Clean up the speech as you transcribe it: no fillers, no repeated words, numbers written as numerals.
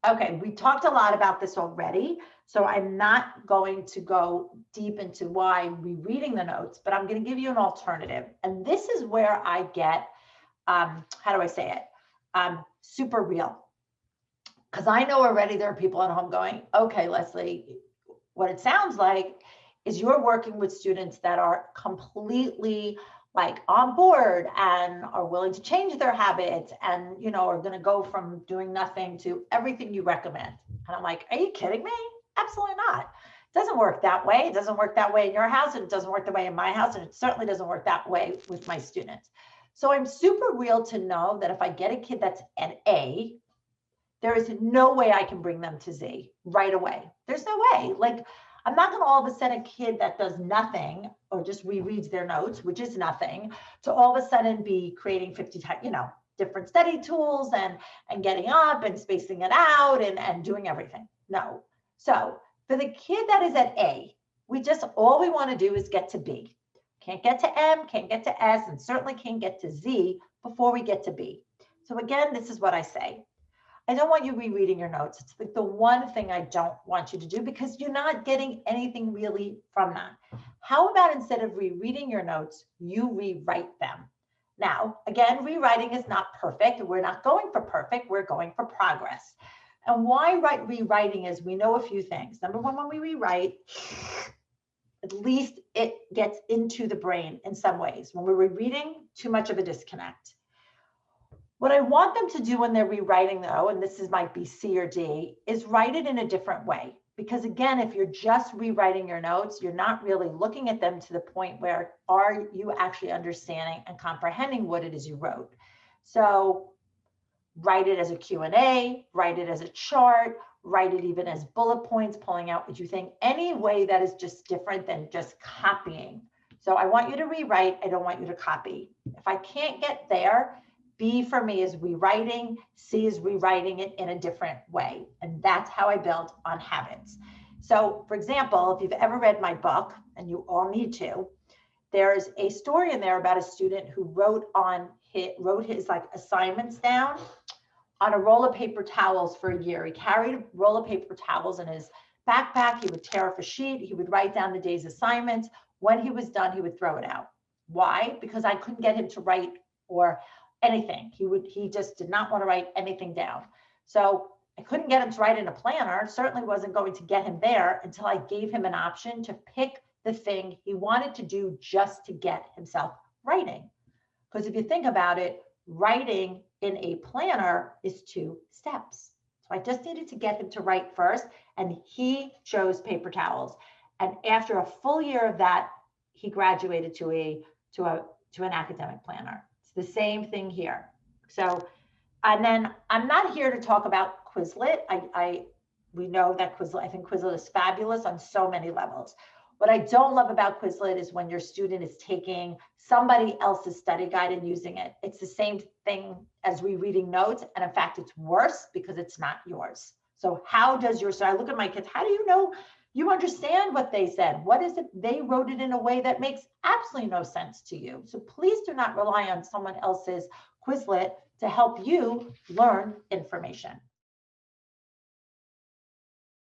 Okay, we talked a lot about this already, so I'm not going to go deep into why rereading the notes, but I'm going to give you an alternative. And this is where I get, how do I say it? Super real. Because I know already there are people at home going, okay, Leslie, what it sounds like is you're working with students that are completely like on board and are willing to change their habits and, you know, are going to go from doing nothing to everything you recommend. And I'm like, are you kidding me? Absolutely not. It doesn't work that way. It doesn't work that way in your house, and it doesn't work that way in my house, and it certainly doesn't work that way with my students. So I'm super real to know that if I get a kid that's an A, there is no way I can bring them to Z right away. There's no way. Like, I'm not going to all of a sudden a kid that does nothing or just rereads their notes, which is nothing, to all of a sudden be creating 50 times, you know, different study tools and getting up and spacing it out and doing everything. No. So for the kid that is at A, all we want to do is get to B. Can't get to M, can't get to S, and certainly can't get to Z before we get to B. So again, this is what I say. I don't want you rereading your notes. It's like the one thing I don't want you to do because you're not getting anything really from that. How about instead of rereading your notes, you rewrite them? Now, again, rewriting is not perfect. We're not going for perfect. We're going for progress. And why rewriting is we know a few things. Number one, when we rewrite, at least it gets into the brain in some ways. When we're rereading, too much of a disconnect. What I want them to do when they're rewriting, though, and this might be C or D, is write it in a different way. Because again, if you're just rewriting your notes, you're not really looking at them to the point where are you actually understanding and comprehending what it is you wrote. So write it as a Q&A, write it as a chart, write it even as bullet points, pulling out what you think, any way that is just different than just copying. So I want you to rewrite, I don't want you to copy. If I can't get there, B for me is rewriting, C is rewriting it in a different way. And that's how I build on habits. So for example, if you've ever read my book, and you all need to, there's a story in there about a student who wrote his like assignments down on a roll of paper towels for a year. He carried a roll of paper towels in his backpack. He would tear off a sheet. He would write down the day's assignments. When he was done, he would throw it out. Why? Because I couldn't get him to write or anything. He just did not want to write anything down. So I couldn't get him to write in a planner. Certainly wasn't going to get him there until I gave him an option to pick the thing he wanted to do just to get himself writing. Because if you think about it, writing in a planner is 2 steps. So I just needed to get him to write first, and he chose paper towels. And after a full year of that, he graduated to an academic planner. The same thing here. So, and then I'm not here to talk about Quizlet. We know that Quizlet, I think Quizlet is fabulous on so many levels. What I don't love about Quizlet is when your student is taking somebody else's study guide and using it. It's the same thing as rereading notes. And in fact, it's worse because it's not yours. So how does so I look at my kids, how do you know you understand what they said? What is it? They wrote it in a way that makes absolutely no sense to you. So please do not rely on someone else's Quizlet to help you learn information.